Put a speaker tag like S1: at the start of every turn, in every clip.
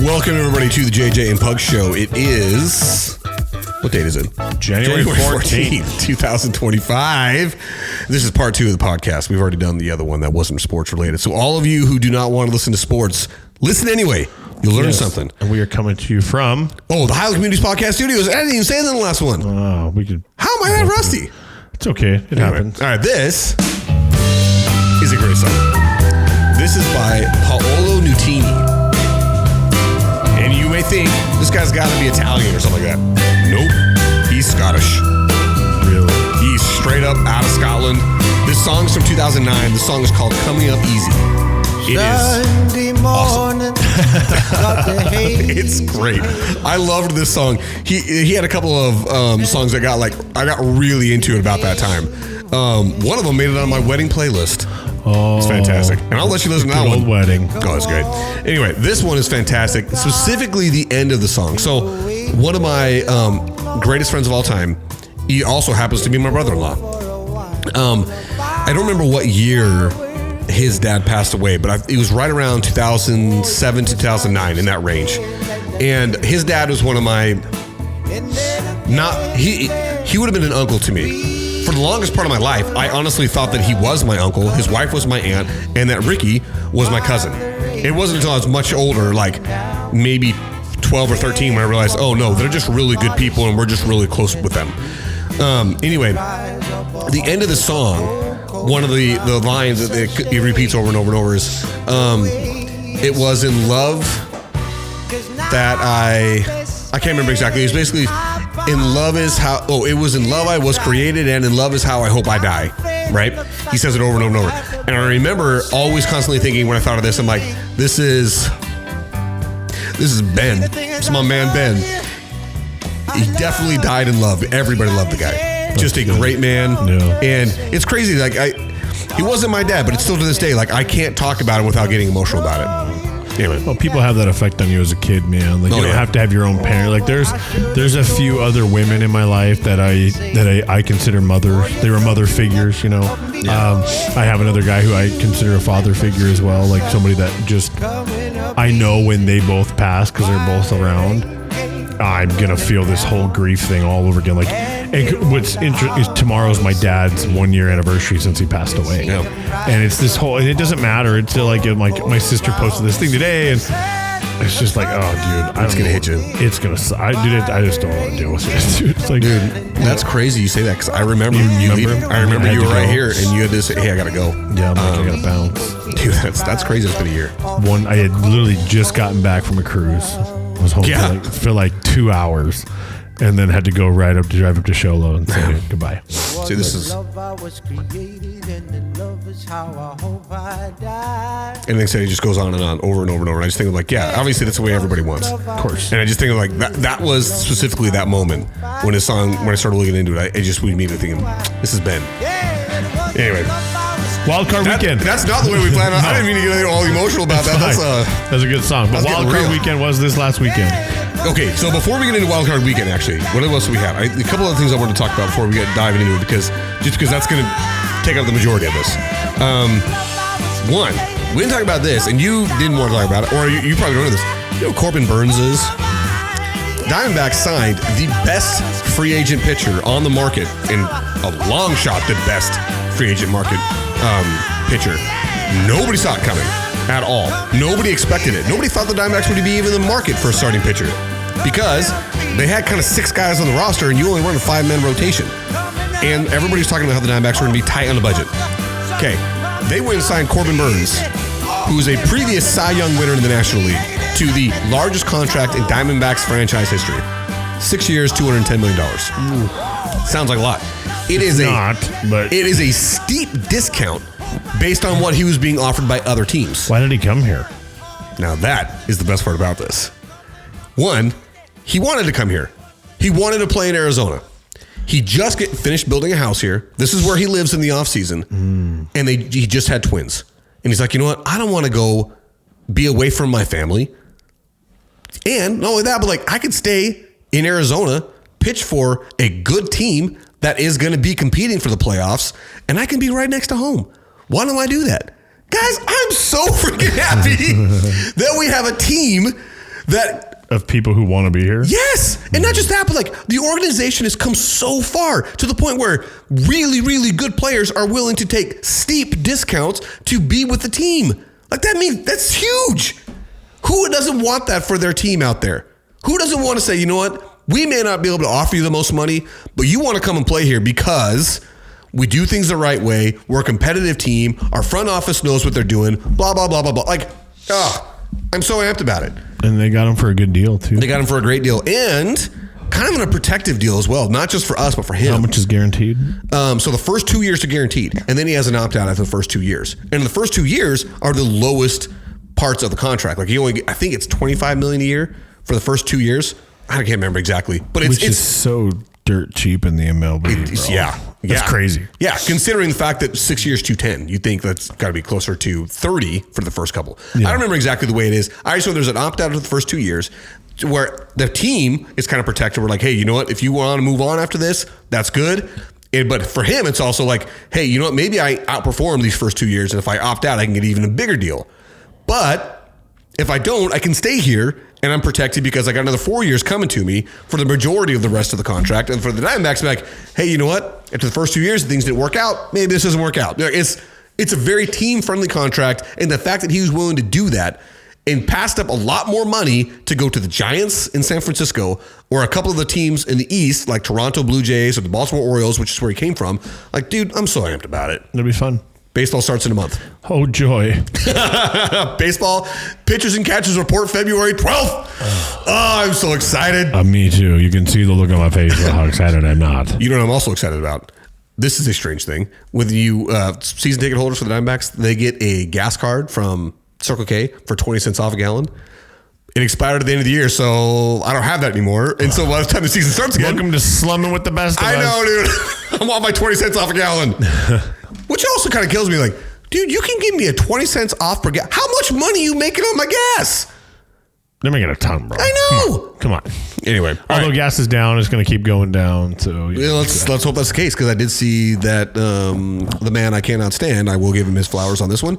S1: Welcome everybody to the JJ and Pug Show. It is, what date is it?
S2: January 14th,
S1: 2025. This is part 2 of the podcast. We've already done the other one that wasn't sports related. So all of you who do not want to listen to sports, listen anyway. You'll learn something.
S2: And we are coming to you from
S1: the Highland Communities Podcast Studios. I didn't even say that in the last one.
S2: We could.
S1: How am I that rusty?
S2: It's okay. It happens.
S1: All right, this is a great song. This is by Paolo Nutini. And you may think this guy's got to be Italian or something like that. Nope. He's Scottish.
S2: Really?
S1: He's straight up out of Scotland. This song's from 2009. The song is called Coming Up Easy. It is awesome. It's great. I loved this song. He had a couple of songs that I got really into it about that time. One of them made it on my wedding playlist.
S2: Oh,
S1: it's fantastic. And I'll let you listen to that one.
S2: Old wedding.
S1: Oh, it's great. Anyway, this one is fantastic. Specifically the end of the song. So one of my greatest friends of all time, he also happens to be my brother-in-law. I don't remember what year his dad passed away, but it was right around 2007 to 2009, in that range. And his dad was one of my, he would have been an uncle to me. For the longest part of my life, I honestly thought that he was my uncle, his wife was my aunt, and that Ricky was my cousin. It wasn't until I was much older, like maybe 12 or 13, when I realized, oh no, they're just really good people and we're just really close with them. Anyway, the end of the song, one of the lines that it repeats over and over and over is, it was in love that I can't remember exactly. It was basically, in love is how, it was in love I was created, and in love is how I hope I die, right? He says it over and over and over. And I remember always constantly thinking when I thought of this, I'm like, this is Ben. It's my man Ben. He definitely died in love. Everybody loved the guy. Just a great man.
S2: Yeah.
S1: And it's crazy. Like he wasn't my dad, but it's still to this day, like I can't talk about him without getting emotional about it. Anyway.
S2: Well, people have that effect on you as a kid, man. Like you don't have to have your own parent. Like there's a few other women in my life that I consider mothers. They were mother figures, you know. Yeah. I have another guy who I consider a father figure as well. Like somebody that just, I know when they both pass, because they're both around, I'm gonna feel this whole grief thing all over again. Like, and what's interesting is tomorrow's my dad's 1-year anniversary since he passed away.
S1: Yeah.
S2: And it's this whole, and it doesn't matter until like my sister posted this thing today, and it's just like, oh, dude,
S1: it's gonna hit you.
S2: It's gonna. I just don't want to deal with it. Dude, it's like,
S1: dude, that's crazy you say that, because I remember you leaving. I remember you were right here, and you had to say, "Hey, I gotta go."
S2: Yeah, I gotta bounce.
S1: Dude, that's crazy. It's been a year.
S2: I had literally just gotten back from a cruise. I was home for like 2 hours, and then had to go drive up to Sholo and say goodbye.
S1: See, this is. And they say it just goes on and on, over and over and over. And I just think of like, yeah, obviously that's the way everybody wants.
S2: Of course.
S1: And I just think of like that was specifically that moment when his song, when I started looking into it, I just immediately thinking, this is Ben. Anyway.
S2: Wildcard Weekend.
S1: That's not the way we planned on. I didn't mean to get all emotional about that.
S2: That's a good song. But Wildcard Weekend was this last weekend.
S1: Okay, so before we get into Wildcard Weekend, actually, what else do we have? A couple of things I want to talk about before we get diving into it, because that's going to take up the majority of this. One, we didn't talk about this, and you didn't want to talk about it, or you probably don't know this. You know who Corbin Burnes is? Diamondbacks signed the best free agent pitcher on the market, in a long shot, the best free agent market pitcher. Nobody saw it coming at all. Nobody expected it. Nobody thought the Diamondbacks would be even in the market for a starting pitcher, because they had kind of 6 guys on the roster and you only run a 5-man rotation. And everybody's talking about how the Diamondbacks were going to be tight on the budget. Okay, they went and signed Corbin Burnes, who was a previous Cy Young winner in the National League, to the largest contract in Diamondbacks franchise history. 6 years, $210 million. Ooh. Sounds like a lot. It is a steep discount based on what he was being offered by other teams.
S2: Why did he come here?
S1: Now that is the best part about this. One, he wanted to come here. He wanted to play in Arizona. He just finished building a house here. This is where he lives in the off season. And he just had twins. And he's like, you know what? I don't want to go be away from my family. And not only that, but like I could stay in Arizona, pitch for a good team that is going to be competing for the playoffs, and I can be right next to home. Why don't I do that? Guys, I'm so freaking happy that we have a team
S2: of people who want to be here.
S1: Yes. And not just that, but like the organization has come so far to the point where really, really good players are willing to take steep discounts to be with the team. Like that's huge. Who doesn't want that for their team out there? Who doesn't want to say, you know what? We may not be able to offer you the most money, but you want to come and play here because we do things the right way. We're a competitive team. Our front office knows what they're doing. Blah, blah, blah, blah, blah. Like, I'm so amped about it.
S2: And they got him for a good deal, too.
S1: They got him for a great deal and kind of in a protective deal as well. Not just for us, but for him.
S2: How much is guaranteed?
S1: So the first 2 years are guaranteed. And then he has an opt-out after the first 2 years. And the first 2 years are the lowest parts of the contract. Like I think it's $25 million a year for the first 2 years. I can't remember exactly, but it's
S2: so dirt cheap in the MLB.
S1: That's
S2: crazy.
S1: Yeah, considering the fact that 6 years $210, you think that's got to be closer to 30 for the first couple. Yeah. I don't remember exactly the way it is. I just know there's an opt out for the first 2 years where the team is kind of protected. We're like, hey, you know what? If you want to move on after this, that's good. But for him, it's also like, hey, you know what? Maybe I outperform these first 2 years, and if I opt out, I can get even a bigger deal. But if I don't, I can stay here. And I'm protected because I got another 4 years coming to me for the majority of the rest of the contract. And for the Diamondbacks, like, hey, you know what? After the first 2 years, things didn't work out. Maybe this doesn't work out. It's a very team-friendly contract. And the fact that he was willing to do that and passed up a lot more money to go to the Giants in San Francisco or a couple of the teams in the East, like Toronto Blue Jays or the Baltimore Orioles, which is where he came from. Like, dude, I'm so amped about it.
S2: It'll be fun.
S1: Baseball starts in a month.
S2: Oh, joy.
S1: Baseball pitchers and catchers report February 12th. Oh, I'm so excited.
S2: Me too. You can see the look on my face about how excited I'm not.
S1: You know what I'm also excited about? This is a strange thing. With you season ticket holders for the Diamondbacks, they get a gas card from Circle K for 20 cents off a gallon. It expired at the end of the year, so I don't have that anymore. And so by the time the season starts again...
S2: Welcome to slumming with the best of us.
S1: I know, dude. I want my 20 cents off a gallon. Which also kind of kills me. Like, dude, you can give me a 20 cents off per gallon. How much money are you making on my gas?
S2: They're making a ton, bro.
S1: I know.
S2: Come on.
S1: Anyway.
S2: Although gas is down, it's going to keep going down. So
S1: let's hope that's the case, because I did see that the man I cannot stand, I will give him his flowers on this one.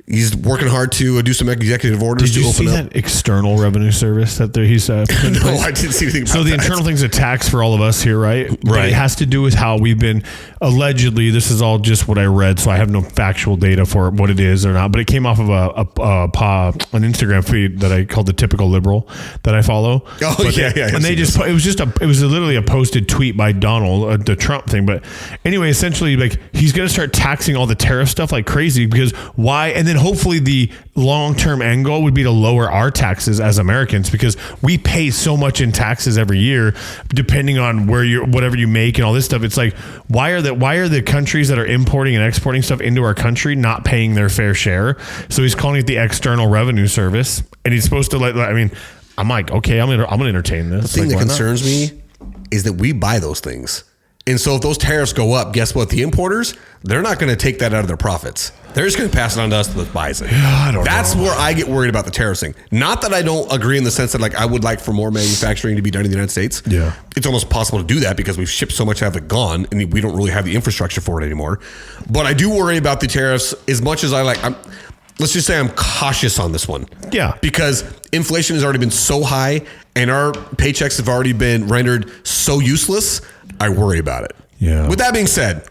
S1: He's working hard to do some executive orders.
S2: Did you see that external revenue service that he's
S1: no, I didn't see anything about
S2: So the internal thing's a tax for all of us here, right? But it has to do with how we've been, allegedly, this is all just what I read, so I have no factual data for what it is or not, but it came off of an Instagram feed that I called the typical liberal that I follow.
S1: Oh,
S2: but
S1: yeah.
S2: And they just, it was literally a posted tweet by Donald, the Trump thing. But anyway, essentially, like, he's going to start taxing all the tariff stuff like crazy, because why? And then hopefully the long-term end goal would be to lower our taxes as Americans, because we pay so much in taxes every year, depending on whatever you make and all this stuff. It's like, why are the countries that are importing and exporting stuff into our country not paying their fair share? So he's calling it the External Revenue Service, and he's supposed to I'm like, okay, I'm gonna entertain this.
S1: The thing that concerns me is that we buy those things. And so if those tariffs go up, guess what? The importers, they're not going to take that out of their profits. They're just going to pass it on to us that buys it. That's where I get worried about the tariffs thing. Not that I don't agree in the sense that, like, I would like for more manufacturing to be done in the United States.
S2: Yeah.
S1: It's almost possible to do that because we've shipped so much, have it gone, and we don't really have the infrastructure for it anymore. But I do worry about the tariffs as much as let's just say I'm cautious on this one.
S2: Yeah.
S1: Because inflation has already been so high and our paychecks have already been rendered so useless. I worry about it.
S2: Yeah.
S1: With that being said,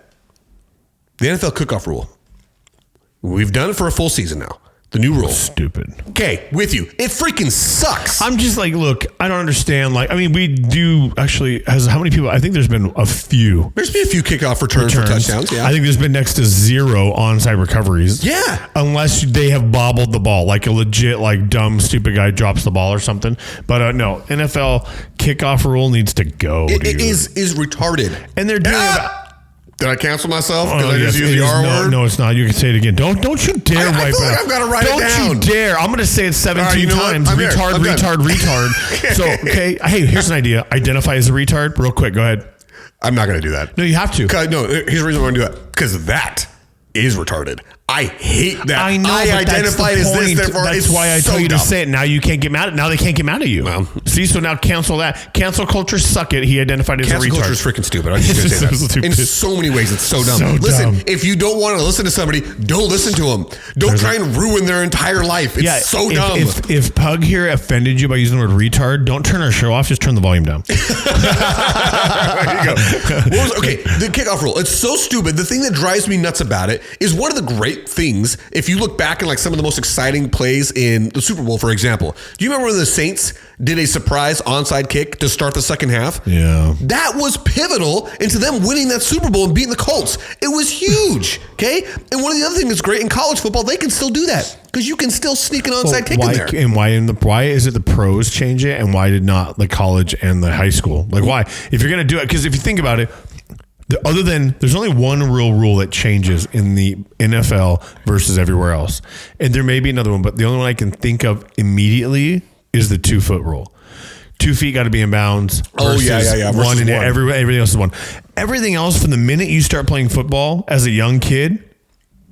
S1: the NFL kickoff rule. We've done it for a full season now. The new rule.
S2: Stupid.
S1: Okay, with you. It freaking sucks.
S2: I'm just like, look, I don't understand. Like, I mean, we do actually, how many people? I think there's been a few.
S1: There's been a few kickoff returns for touchdowns. Yeah.
S2: I think there's been next to 0 onside recoveries.
S1: Yeah.
S2: Unless they have bobbled the ball, like a legit, like, dumb, stupid guy drops the ball or something. But no, NFL kickoff rule needs to go.
S1: It is retarded.
S2: And they're doing
S1: Did I cancel myself because I just used the R word?
S2: No, it's not. You can say it again. Don't you dare wipe
S1: I feel
S2: out.
S1: like I've got to write it down.
S2: Don't you dare. I'm going to say it 17 times. Retard. So, okay. Hey, here's an idea. Identify as a retard. Real quick. Go ahead.
S1: I'm not going to do that.
S2: No, you have to.
S1: No, here's the reason I want to do that. Because that is retarded. I hate that.
S2: I know.
S1: I identified as this. Therefore,
S2: that's why I tell you to say it. Now you can't get mad at. Now they can't get mad at you. Well, see, so now cancel that. Cancel culture, suck it. He identified as a retard.
S1: Cancel culture is freaking stupid. I'm just going to say that.
S2: Stupid.
S1: In so many ways, it's so dumb.
S2: So
S1: listen,
S2: dumb.
S1: if you don't want to listen to somebody, don't listen to them. Don't try and ruin their entire life. It's so dumb.
S2: If Pug here offended you by using the word retard, don't turn our show off. Just turn the volume down.
S1: There you go. The kickoff rule. It's so stupid. The thing that drives me nuts about it is one of the great things. If you look back at like some of the most exciting plays in the Super Bowl, for example, do you remember when the Saints did a surprise onside kick to start the second half?
S2: Yeah.
S1: That was pivotal into them winning that Super Bowl and beating the Colts. It was huge. Okay. And one of the other things that's great in college football, they can still do that because you can still sneak an onside kick in there.
S2: And why is it the pros change it and why did not the college and the high school? Like why? If you're going to do it, because if you think about it, other than there's only one real rule that changes in the NFL versus everywhere else. And there may be another one, but the only one I can think of immediately is the 2 foot rule. 2 feet got to be in bounds.
S1: Versus
S2: one and everything else is one. Everything else from the minute you start playing football as a young kid,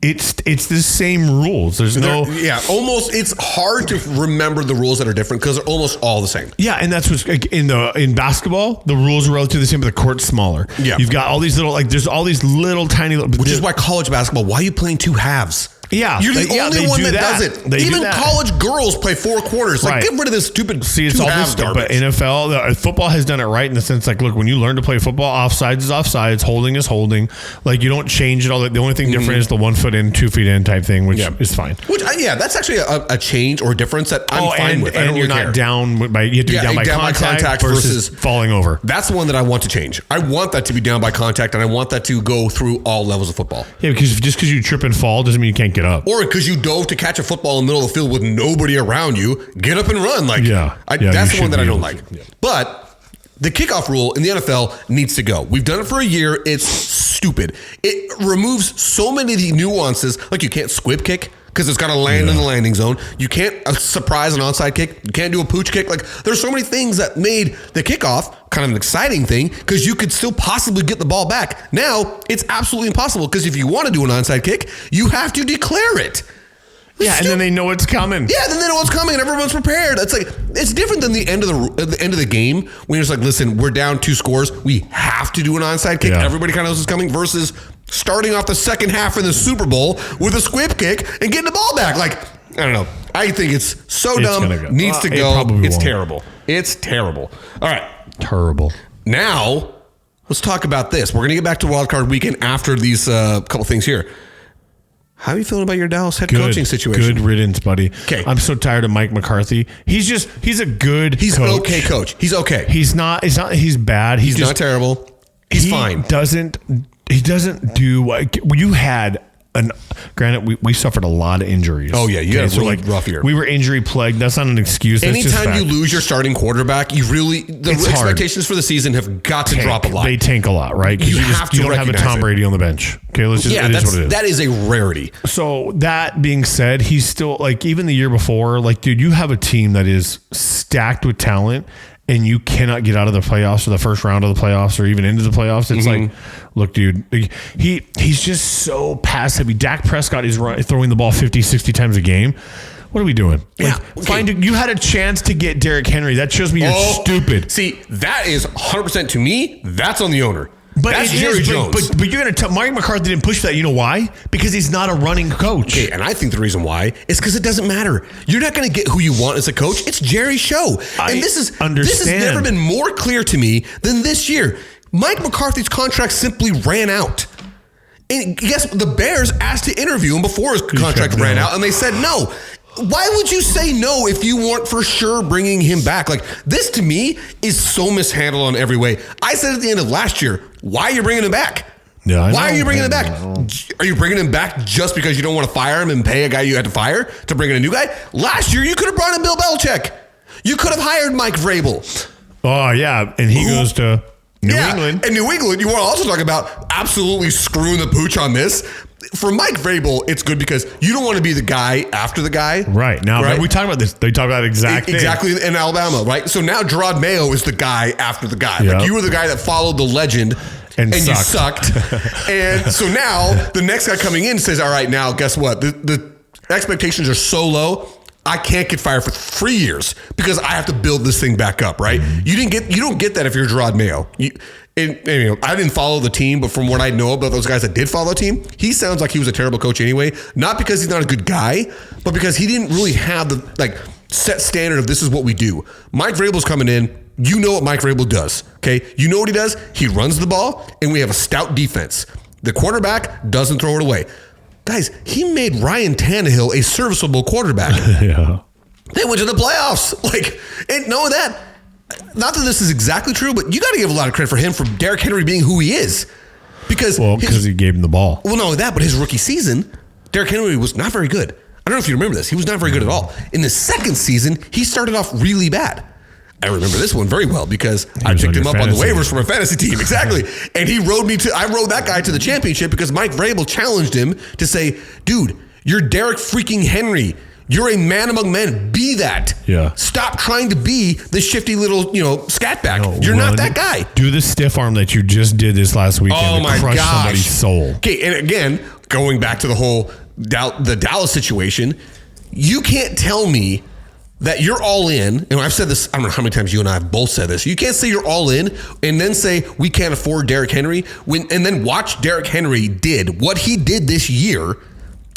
S2: it's the same rules. There's
S1: almost. It's hard to remember the rules that are different because they're almost all the same.
S2: Yeah, and that's what's in basketball. The rules are relatively the same, but the court's smaller.
S1: Yeah,
S2: you've got all these little there's all these little tiny.
S1: Which is why college basketball. Why are you playing 2 halves?
S2: Yeah,
S1: you're the only one that does it. Even college girls play 4 quarters. Like, get rid of this stupid.
S2: See, it's all this stuff. But NFL, football has done it right in the sense, like, look, when you learn to play football, offsides is offsides, holding is holding. Like, you don't change it all. The only thing different is the 1 foot in, 2 feet in type thing, which is fine.
S1: Which, that's actually a change or a difference that I'm fine with.
S2: And you're not down by you have to be down by contact versus falling over.
S1: That's the one that I want to change. I want that to be down by contact, and I want that to go through all levels of football.
S2: Yeah, because just because you trip and fall doesn't mean you can't get up.
S1: Or because you dove to catch a football in the middle of the field with nobody around you, get up and run. Like, that's the one that I don't like. Yeah. But the kickoff rule in the NFL needs to go. We've done it for a year. It's stupid. It removes so many of the nuances. Like, you can't squib kick because it's got to land in the landing zone. You can't surprise an onside kick. You can't do a pooch kick. Like, there's so many things that made the kickoff kind of an exciting thing because you could still possibly get the ball back. Now, it's absolutely impossible because if you want to do an onside kick, you have to declare it.
S2: And then they know it's coming.
S1: Yeah, then they know what's coming, and everyone's prepared. It's like it's different than the end of the game when you're just like, listen, we're down 2 scores, we have to do an onside kick. Yeah. Everybody kind of knows it's coming. Versus starting off the second half in the Super Bowl with a squib kick and getting the ball back. Like, I don't know. I think it's so dumb. Needs to go. It's terrible. It's terrible. All right,
S2: terrible.
S1: Now let's talk about this. We're gonna get back to Wildcard Weekend after these couple things here. How are you feeling about your Dallas head coaching situation?
S2: Good riddance, buddy.
S1: Okay.
S2: I'm so tired of Mike McCarthy. He's a good
S1: He's
S2: coach.
S1: an okay coach. He's okay.
S2: He's he's bad.
S1: He's not terrible. He's fine.
S2: He doesn't do what you had. Granted, we suffered a lot of injuries.
S1: Oh yeah, you had a really rough year.
S2: We were injury plagued. That's not an excuse. That's
S1: anytime you lose your starting quarterback, the expectations for the season have got to drop a lot.
S2: They tank a lot, right? Because you don't have a Tom Brady on the bench. Okay, it is what it is.
S1: That is a rarity.
S2: So that being said, he's still like even the year before, like dude, you have a team that is stacked with talent. And you cannot get out of the playoffs or the first round of the playoffs or even into the playoffs. It's like, look, dude, he's just so pass heavy. Dak Prescott is throwing the ball 50, 60 times a game. What are we doing? You had a chance to get Derrick Henry. That shows me you're stupid.
S1: See, that is 100% to me. That's on the owner.
S2: But
S1: that's Jerry Jones.
S2: But you're going to tell Mike McCarthy didn't push that. You know why? Because he's not a running coach.
S1: Okay, and I think the reason why is because it doesn't matter. You're not going to get who you want as a coach. It's Jerry's show. And this has never been more clear to me than this year. Mike McCarthy's contract simply ran out. And guess the Bears asked to interview him before his contract ran out, and they said no. Why would you say no if you weren't for sure bringing him back? Like, this to me is so mishandled on every way. I said at the end of last year, why are you bringing him back?
S2: Yeah,
S1: why are you bringing him back? Are you bringing him back just because you don't want to fire him and pay a guy you had to fire to bring in a new guy? Last year, you could have brought in Bill Belichick. You could have hired Mike Vrabel.
S2: Oh, yeah. And he goes to New England.
S1: And New England, you want to also talk about absolutely screwing the pooch on this. For Mike Vrabel, it's good because you don't want to be the guy after the guy.
S2: Right. Now, we talk about this. They talk about
S1: exactly in Alabama, right? So now Gerard Mayo is the guy after the guy. Yep. Like, you were the guy that followed the legend. and you sucked. And so now the next guy coming in says, all right, now guess what? The expectations are so low, I can't get fired for 3 years because I have to build this thing back up, right? You don't get that if you're Gerard Mayo. I didn't follow the team, but from what I know about those guys that did follow the team, he sounds like he was a terrible coach anyway. Not because he's not a good guy, but because he didn't really have the set standard of this is what we do. Mike Vrabel's coming in. You know what Mike Vrabel does, okay? You know what he does? He runs the ball, and we have a stout defense. The quarterback doesn't throw it away. Guys, he made Ryan Tannehill a serviceable quarterback.
S2: Yeah.
S1: They went to the playoffs. And know that. Not that this is exactly true, but you got to give a lot of credit for him for Derrick Henry being who he is. Because
S2: he gave him the ball.
S1: Well, not only that, but his rookie season, Derrick Henry was not very good. I don't know if you remember this. He was not very good at all. In the second season, he started off really bad. I remember this one very well because I picked him up on the waivers from a fantasy team. Exactly. And I rode that guy to the championship because Mike Vrabel challenged him to say, dude, you're Derrick freaking Henry. You're a man among men. Be that.
S2: Yeah.
S1: Stop trying to be the shifty little, scat back. You're not that guy.
S2: Do the stiff arm that you just did this last weekend.
S1: Oh my
S2: crush
S1: gosh.
S2: Somebody's soul.
S1: Okay. And again, going back to the whole the Dallas situation, you can't tell me that you're all in, and I've said this, I don't know how many times you and I have both said this. You can't say you're all in and then say we can't afford Derrick Henry and then watch Derrick Henry did what he did this year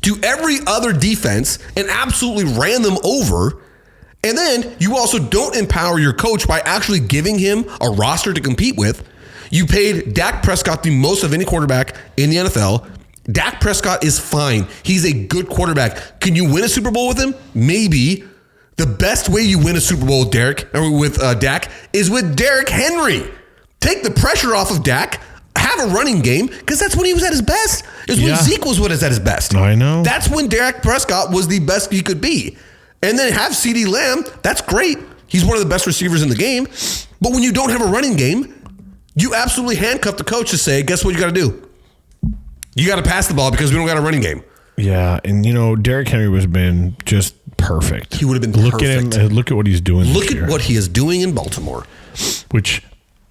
S1: to every other defense and absolutely ran them over. And then you also don't empower your coach by actually giving him a roster to compete with. You paid Dak Prescott the most of any quarterback in the NFL. Dak Prescott is fine. He's a good quarterback. Can you win a Super Bowl with him? Maybe. The best way you win a Super Bowl with Dak is with Derrick Henry. Take the pressure off of Dak. Have a running game because that's when he was at his best. It's when Zeke was at his best.
S2: I know.
S1: That's when Dak Prescott was the best he could be. And then have CeeDee Lamb. That's great. He's one of the best receivers in the game. But when you don't have a running game, you absolutely handcuff the coach to say, guess what you got to do? You got to pass the ball because we don't got a running game.
S2: Yeah, and Derrick Henry was been just perfect.
S1: He would have been perfect.
S2: Look at him. Look at what he's doing.
S1: Look at what he is doing in Baltimore.
S2: Which,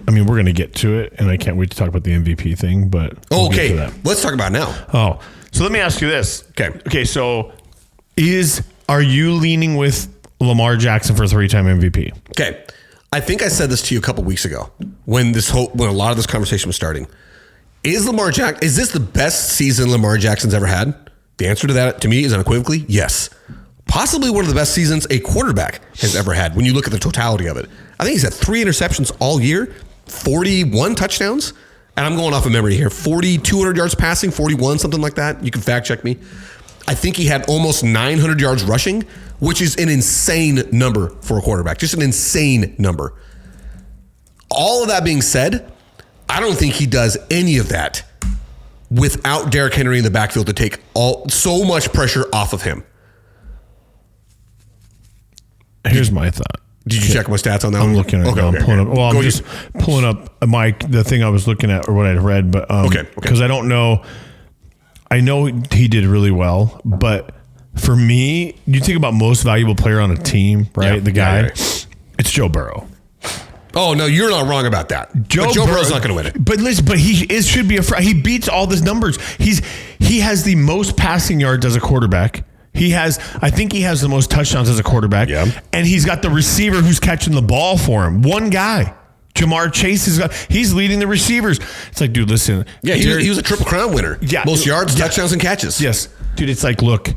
S2: we're going to get to it, and I can't wait to talk about the MVP thing. But
S1: okay, let's talk about it now.
S2: Oh, so let me ask you this.
S1: Okay.
S2: So, are you leaning with Lamar Jackson for a 3-time MVP?
S1: Okay, I think I said this to you a couple weeks ago when a lot of this conversation was starting. Is this the best season Lamar Jackson's ever had? The answer to that, to me, is unequivocally yes. Possibly one of the best seasons a quarterback has ever had when you look at the totality of it. I think he's had 3 interceptions all year, 41 touchdowns, and I'm going off of memory here, 200 yards passing, 41, something like that. You can fact check me. I think he had almost 900 yards rushing, which is an insane number for a quarterback, just an insane number. All of that being said, I don't think he does any of that without Derrick Henry in the backfield to take so much pressure off of him.
S2: Here's my thought.
S1: Did you check my stats on that?
S2: I'm looking at it. I'm pulling up. Well, I'm just pulling up the thing I was looking at or what I'd read, but because I don't know. I know he did really well, but for me, you think about most valuable player on a team, right?
S1: Yeah,
S2: the guy,
S1: right.
S2: It's Joe Burrow.
S1: Oh no, you're not wrong about that. Joe Burrow's not going to win it.
S2: But listen, should be he beats all these numbers. He has the most passing yards as a quarterback. I think he has the most touchdowns as a quarterback.
S1: Yeah.
S2: And he's got the receiver who's catching the ball for him. One guy. Jamar Chase he's leading the receivers. It's like, dude, listen.
S1: Yeah, he was a Triple Crown winner. Yeah. Most yards, touchdowns, and catches.
S2: Yes. Dude, it's like, look,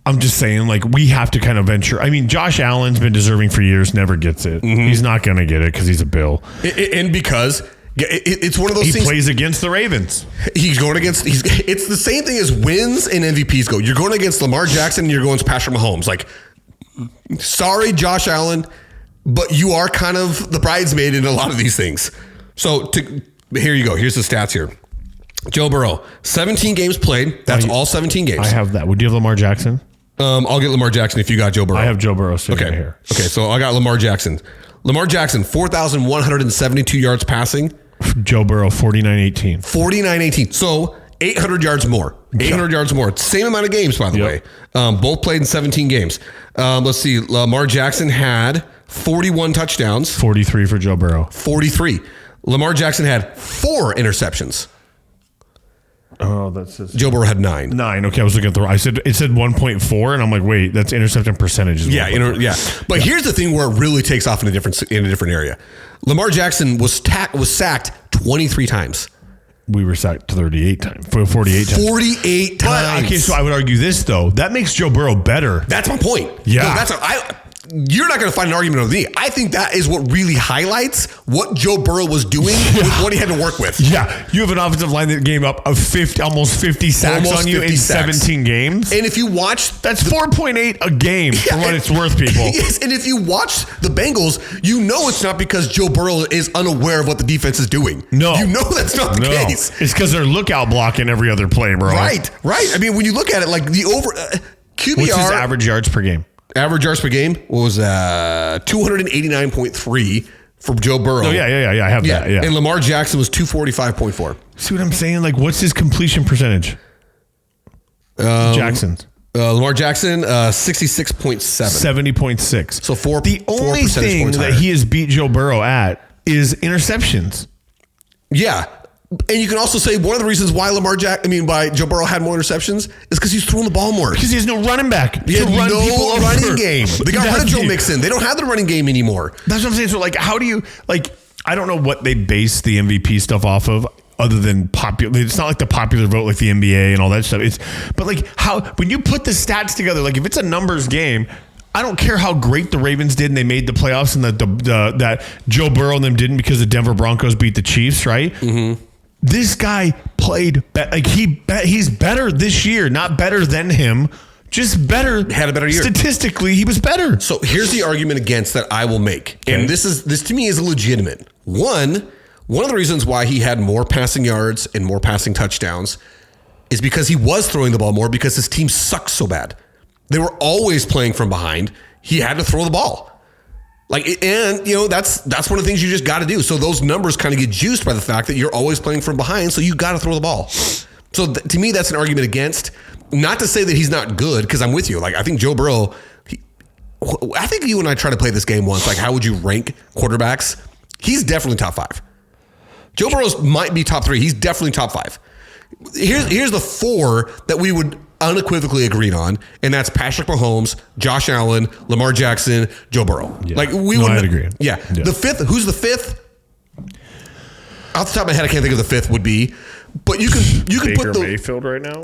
S2: I'm just saying, we have to kind of venture. I mean, Josh Allen's been deserving for years, never gets it. Mm-hmm. He's not going to get it because he's a Bill.
S1: And because it's one of those things.
S2: He plays against the Ravens.
S1: It's the same thing as wins and MVPs go. You're going against Lamar Jackson and you're going against Patrick Mahomes. Sorry, Josh Allen, but you are kind of the bridesmaid in a lot of these things. So here you go. Here's the stats here. Joe Burrow, 17 games played. That's all 17 games.
S2: I have that. Would you have Lamar Jackson?
S1: I'll get Lamar Jackson if you got Joe Burrow.
S2: I have Joe Burrow sitting right here.
S1: Okay, so I got Lamar Jackson. Lamar Jackson, 4,172 yards passing.
S2: Joe Burrow, 4,918.
S1: 4,918. So 800 yards more. 800 yards more. Same amount of games, by the way. Both played in 17 games. Let's see. Lamar Jackson had 41 touchdowns.
S2: 43 for Joe Burrow.
S1: 43. Lamar Jackson had 4 interceptions.
S2: Oh, that's
S1: Joe Burrow had 9.
S2: 9. Okay, I was looking at it said 1.4, and I'm like, wait, that's interception percentage.
S1: Yeah, But here's the thing where it really takes off in a different area. Lamar Jackson was sacked 23 times.
S2: We were sacked 48 times. 48 times.
S1: 48 times.
S2: But, okay, so I would argue this though. That makes Joe Burrow better.
S1: That's my point.
S2: Yeah.
S1: You're not going to find an argument with me. I think that is what really highlights what Joe Burrow was doing with what he had to work with.
S2: Yeah. You have an offensive line that gave up almost 50 sacks on you in 17 games.
S1: And if you watch...
S2: That's 4.8 a game for what it's worth, people.
S1: Yes, and if you watch the Bengals, you know it's not because Joe Burrow is unaware of what the defense is doing.
S2: No.
S1: You know that's not the case.
S2: It's because they're lookout blocking every other play, bro.
S1: Right. I mean, when you look at it, like the QBR...
S2: What's his average yards per game?
S1: Average yards per game was 289.3 for Joe Burrow.
S2: Oh, yeah. I have that. Yeah.
S1: And Lamar Jackson was 245.4.
S2: See what I'm saying? Like, what's his completion percentage? Jackson's.
S1: Lamar Jackson, 66.7.
S2: 70.6.
S1: So 4.
S2: The only thing that he has beat Joe Burrow at is interceptions.
S1: Yeah. And you can also say one of the reasons why why Joe Burrow had more interceptions is because he's throwing the ball more.
S2: Because he has no running back.
S1: He had no running game. They got rid of Joe Mixon. They don't have the running game anymore.
S2: That's what I'm saying. So, like, how do you, like, I don't know what they base the MVP stuff off of other than popular. It's not like the popular vote like the NBA and all that stuff. But, like, when you put the stats together, like, if it's a numbers game, I don't care how great the Ravens did and they made the playoffs and that Joe Burrow and them didn't because the Denver Broncos beat the Chiefs, right? Mm-hmm. This guy played he's better this year, not better than him, just better.
S1: Had a better year.
S2: Statistically, he was better.
S1: So here's the argument against that I will make. Okay. And this to me is legitimate. One of the reasons why he had more passing yards and more passing touchdowns is because he was throwing the ball more because his team sucked so bad. They were always playing from behind. He had to throw the ball. That's one of the things you just got to do. So those numbers kind of get juiced by the fact that you're always playing from behind. So you got to throw the ball. So to me, that's an argument against. Not to say that he's not good, because I'm with you. Like, I think Joe Burrow. I think you and I tried to play this game once. Like, how would you rank quarterbacks? He's definitely top 5. Joe Burrow might be top 3. He's definitely top 5. Here's the 4 that we would unequivocally agreed on, and that's Patrick Mahomes, Josh Allen, Lamar Jackson, Joe Burrow.
S2: Yeah. I'd agree.
S1: Yeah. The 5th, who's the 5th? Off the top of my head, I can't think of the 5th would be, but you can
S2: Baker
S1: put the
S2: Mayfield right now.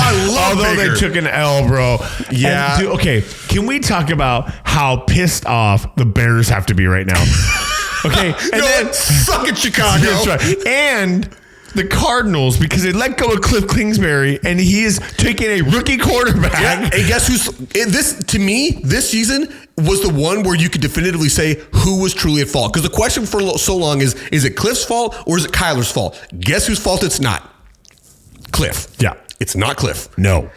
S1: I love
S2: Although
S1: Baker.
S2: They took an L, bro.
S1: Yeah.
S2: Okay, can we talk about how pissed off the Bears have to be right now? Okay, and then
S1: suck it, Chicago.
S2: That's right. And the Cardinals, because they let go of Kliff Kingsbury and he is taking a rookie quarterback.
S1: Yeah, and guess who's this? To me, this season was the one where you could definitively say who was truly at fault. Because the question for so long is it Kliff's fault or is it Kyler's fault? Guess whose fault it's not? Kliff.
S2: Yeah.
S1: It's not Kliff.
S2: No.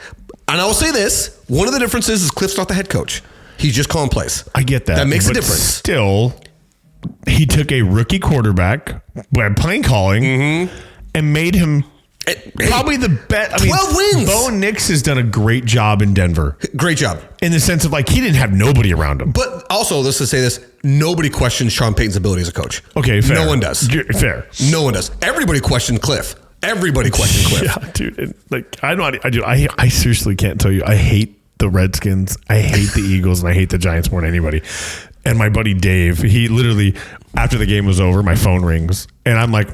S1: And I will say this. One of the differences is Kliff's not the head coach. He's just calling plays.
S2: I get that.
S1: That makes a difference.
S2: Still, he took a rookie quarterback by playing calling and made him probably the best.
S1: 12 wins.
S2: Bo Nix has done a great job in Denver.
S1: Great job.
S2: In the sense of, like, he didn't have nobody around him.
S1: But also, let's just say this. Nobody questions Sean Payton's ability as a coach.
S2: Okay, fair.
S1: No one does.
S2: Fair.
S1: No one does. Everybody questioned Kliff. Everybody questioned Kliff.
S2: Yeah, dude. I seriously can't tell you. I hate the Redskins. I hate the Eagles, and I hate the Giants more than anybody. And my buddy Dave, he literally, after the game was over, my phone rings. And I'm like,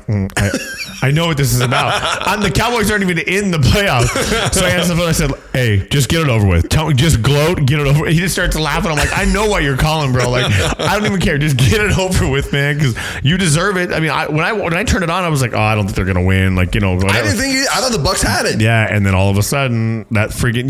S2: I know what this is about. The Cowboys aren't even in the playoffs. So I answered the phone. I said, hey, just get it over with. Just gloat, get it over with. He just starts laughing. I'm like, I know why you're calling, bro. Like, I don't even care. Just get it over with, man, because you deserve it. I mean, when I turned it on, I was like, oh, I don't think they're going to win. Like, whatever.
S1: I thought the Bucs had it.
S2: Yeah, and then all of a sudden, that freaking,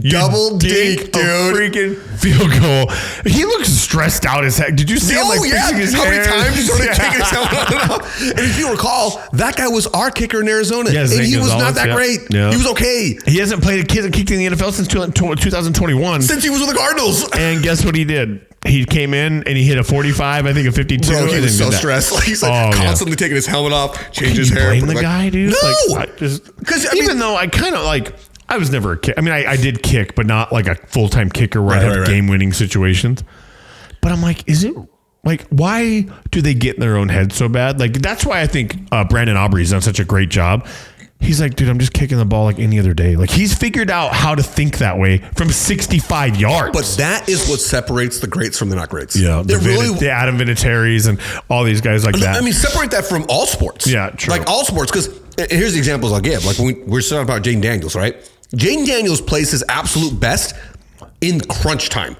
S1: double dink, dude.
S2: A freaking field goal. He looks stressed out as heck. Did you see him, like, fixing his hair?
S1: How many times he's already taking his helmet off? And if you recall, that guy was our kicker in Arizona.
S2: Yeah,
S1: and he was not that great. Yeah. He was okay.
S2: He hasn't played a kicked in the NFL since 2021.
S1: Since he was with the Cardinals.
S2: And guess what he did? He came in and he hit a 45, I think a 52.
S1: Bro, he was so stressed. Like, he's constantly taking his helmet off, change his hair.
S2: Blame the guy, dude?
S1: No.
S2: Even though I kind of like, I was never a kick. I mean, I did kick, but not like a full-time kicker where I had game-winning situations. But I'm like, is it Like, why do they get in their own head so bad? Like, that's why I think Brandon Aubrey's done such a great job. He's like, dude, I'm just kicking the ball like any other day. Like, he's figured out how to think that way from 65 yards.
S1: But that is what separates the greats from the not greats.
S2: Yeah, the Adam Vinatieri's and all these guys like that.
S1: I mean, separate that from all sports.
S2: Yeah, true.
S1: Like all sports, because here's the examples I'll give. Like when we're talking about Jaden Daniels, right? Jaden Daniels plays his absolute best in crunch time.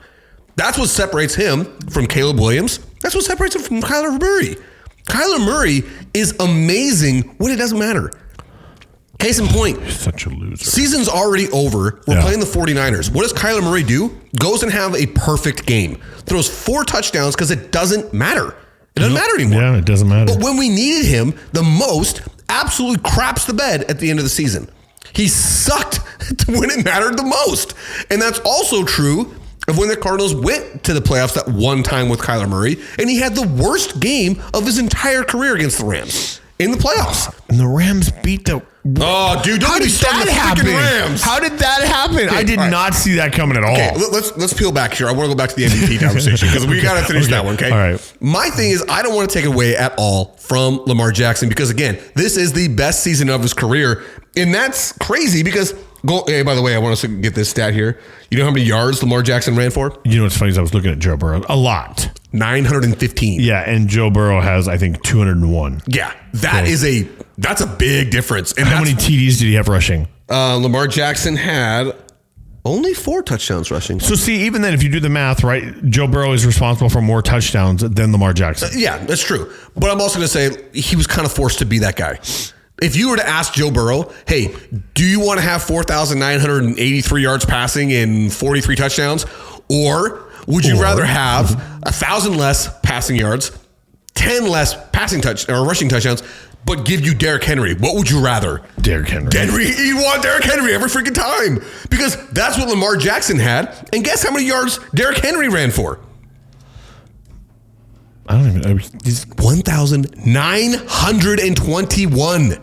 S1: That's what separates him from Caleb Williams. That's what separates him from Kyler Murray. Kyler Murray is amazing when it doesn't matter. Case in point.
S2: He's such a loser.
S1: Season's already over. We're playing the 49ers. What does Kyler Murray do? Goes and have a perfect game. Throws 4 touchdowns because it doesn't matter. It doesn't matter anymore.
S2: Yeah, it doesn't matter.
S1: But when we needed him the most, absolutely craps the bed at the end of the season. He sucked when it mattered the most. And that's also true of when the Cardinals went to the playoffs that one time with Kyler Murray, and he had the worst game of his entire career against the Rams in the playoffs.
S2: And the Rams beat the...
S1: Oh, dude, don't get me started on the freaking Rams.
S2: How did that happen?
S1: Okay,
S2: I did not see that coming at all.
S1: Okay, let's peel back here. I want to go back to the MVP conversation because we got to finish that one, okay?
S2: All right.
S1: My thing is I don't want to take away at all from Lamar Jackson because, again, this is the best season of his career, and that's crazy because... Hey, by the way, I want us to get this stat here. You know how many yards Lamar Jackson ran for?
S2: You know what's funny is I was looking at Joe Burrow. A lot.
S1: 915.
S2: Yeah, and Joe Burrow has, I think, 201.
S1: Yeah, that's a big difference. And
S2: how many TDs did he have rushing?
S1: Lamar Jackson had only 4 touchdowns rushing.
S2: So see, even then, if you do the math, right, Joe Burrow is responsible for more touchdowns than Lamar Jackson.
S1: Yeah, that's true. But I'm also going to say he was kind of forced to be that guy. If you were to ask Joe Burrow, hey, do you want to have 4,983 yards passing and 43 touchdowns? Or would you rather have 1,000 less passing yards, 10 less rushing touchdowns, but give you Derrick Henry? What would you rather?
S2: Derrick Henry.
S1: You want Derrick Henry every freaking time because that's what Lamar Jackson had. And guess how many yards Derrick Henry ran for?
S2: I don't even know.
S1: 1,921.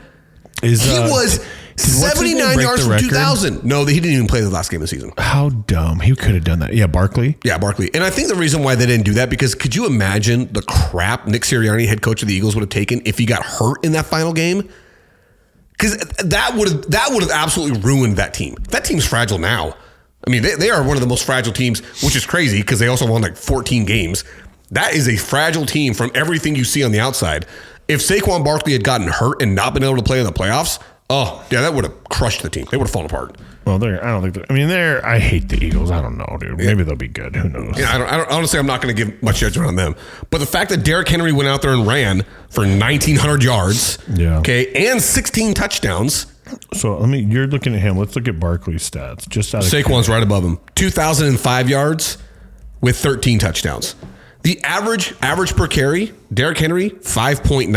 S1: He was 79 yards from 2,000. No, he didn't even play the last game of the season.
S2: How dumb. He could have done that. Yeah, Barkley.
S1: Yeah, Barkley. And I think the reason why they didn't do that, because could you imagine the crap Nick Sirianni, head coach of the Eagles, would have taken if he got hurt in that final game? Because that would have absolutely ruined that team. That team's fragile now. I mean, they are one of the most fragile teams, which is crazy because they also won like 14 games. That is a fragile team from everything you see on the outside. If Saquon Barkley had gotten hurt and not been able to play in the playoffs, that would have crushed the team. They would have fallen apart.
S2: Well, I hate the Eagles. I don't know, dude. Maybe they'll be good. Who knows?
S1: Yeah, I don't honestly, I'm not going to give much judgment on them. But the fact that Derrick Henry went out there and ran for 1,900 yards, and 16 touchdowns.
S2: So you're looking at him. Let's look at Barkley's stats.
S1: Saquon's right above him. 2,005 yards with 13 touchdowns. The average per carry, Derrick Henry, 5.9,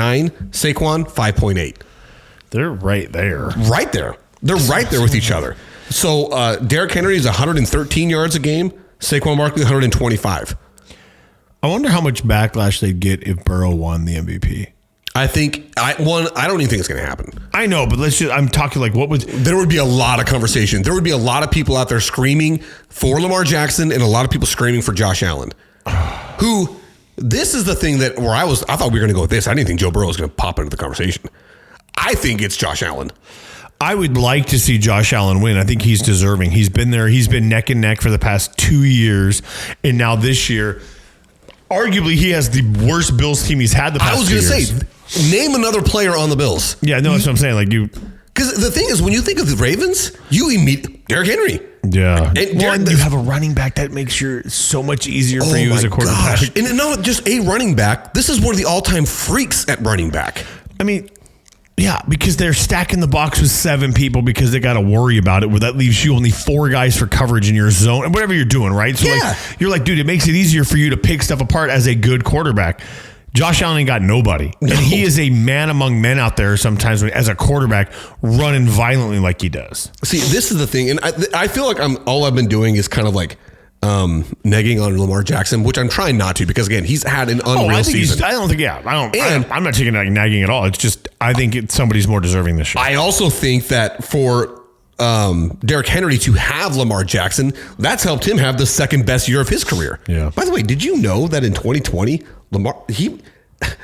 S1: Saquon, 5.8.
S2: They're right there.
S1: Right there. They're right there with each other. So Derrick Henry is 113 yards a game, Saquon Barkley, 125.
S2: I wonder how much backlash they'd get if Burrow won the MVP.
S1: I don't even think it's going to happen.
S2: I know, but I'm talking like there would be a lot of conversation.
S1: There would be a lot of people out there screaming for Lamar Jackson and a lot of people screaming for Josh Allen. This is the thing where I thought we were going to go with this. I didn't think Joe Burrow was going to pop into the conversation. I think it's Josh Allen.
S2: I would like to see Josh Allen win. I think he's deserving. He's been there. He's been neck and neck for the past 2 years. And now this year, arguably he has the worst Bills team he's had the past 2 years. I was going to
S1: say, name another player on the Bills.
S2: Yeah, no, that's what I'm saying.
S1: Because the thing is, when you think of the Ravens, you meet Derrick Henry.
S2: Yeah.
S1: And
S2: you have a running back that makes it so much easier for you as a quarterback.
S1: Gosh. And not just a running back. This is one of the all-time freaks at running back.
S2: I mean, yeah, because they're stacking the box with 7 people because they got to worry about it, where that leaves you only 4 guys for coverage in your zone and whatever you're doing, right? So you're like, dude, it makes it easier for you to pick stuff apart as a good quarterback. Josh Allen ain't got nobody. No. And he is a man among men out there sometimes as a quarterback running violently like he does.
S1: See, this is the thing. And I feel like all I've been doing is kind of like negging on Lamar Jackson, which I'm trying not to because, again, he's had an unreal season.
S2: I'm not taking nagging at all. It's just I think somebody's more deserving this year.
S1: I also think that for Derrick Henry to have Lamar Jackson, that's helped him have the second best year of his career.
S2: Yeah.
S1: By the way, did you know that in 2020,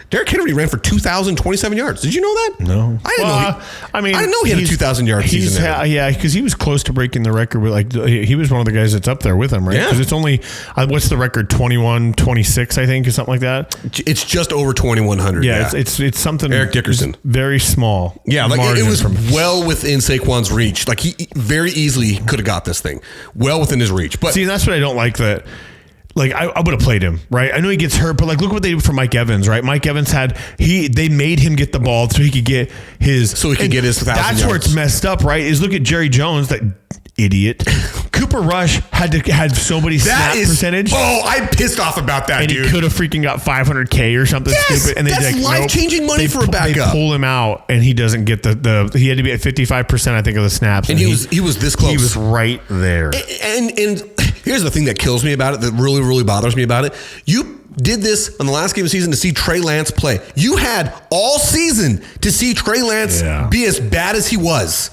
S1: Derrick Henry ran for 2,027 yards? Did you know that?
S2: No.
S1: I didn't know. I didn't know he had a 2,000-yard season.
S2: Yeah, because he was close to breaking the record. With he was one of the guys that's up there with him, right?
S1: Yeah.
S2: Because it's only, what's the record? 21-26, I think, or something like that.
S1: It's just over 2,100.
S2: Yeah, it's something.
S1: Eric Dickerson.
S2: Very small.
S1: Yeah, like it was well within Saquon's reach. Like he very easily could have got this thing well within his reach. But
S2: see, that's what I don't like that. Like I would have played him, right? I know he gets hurt, but like look what they did for Mike Evans, right? Mike Evans they made him get the ball so he could get his 1,000 That's
S1: yards.
S2: where it's messed up, right? Is look at Jerry Jones, that idiot. Cooper Rush had so many snap percentage.
S1: Oh, I'm pissed off about that,
S2: and
S1: dude.
S2: He could have freaking got $500K or something stupid. And
S1: that's life-changing money for a backup.
S2: They pull him out, and he doesn't get the. He had to be at 55%, I think, of the snaps.
S1: And he was this close.
S2: He was right there.
S1: And here's the thing that kills me about it, that really, really bothers me about it. You did this on the last game of the season to see Trey Lance play. You had all season to see Trey Lance be as bad as he was.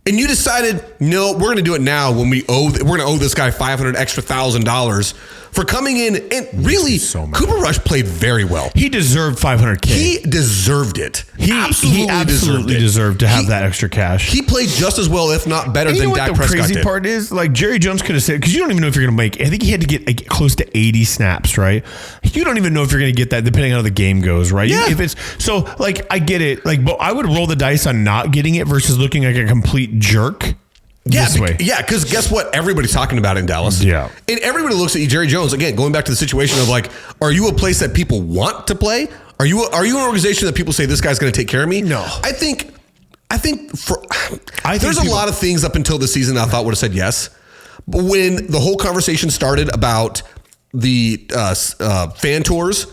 S1: And you decided, no, we're going to do it now when we're going to owe this guy $500 extra $1,000 for coming in. And really, Cooper Rush played very well.
S2: He deserved $500K.
S1: He deserved it.
S2: He absolutely deserved to have that extra cash.
S1: He played just as well, if not better, than Dak Prescott did.
S2: The crazy part is, like, Jerry Jones could have said, because you don't even know if you're going to make, I think he had to get close to 80 snaps, right? You don't even know if you're going to get that depending on how the game goes, right?
S1: Yeah.
S2: If it's so, like, I get it. Like, but I would roll the dice on not getting it versus looking like a complete jerk. This way.
S1: Yeah, because guess what? Everybody's talking about it in Dallas.
S2: Yeah.
S1: And everybody looks at you, Jerry Jones, again, going back to the situation of like, are you a place that people want to play? Are you an organization that people say this guy's going to take care of me?
S2: No.
S1: I think there's a lot of things up until the season I thought would have said yes. But when the whole conversation started about the fan tours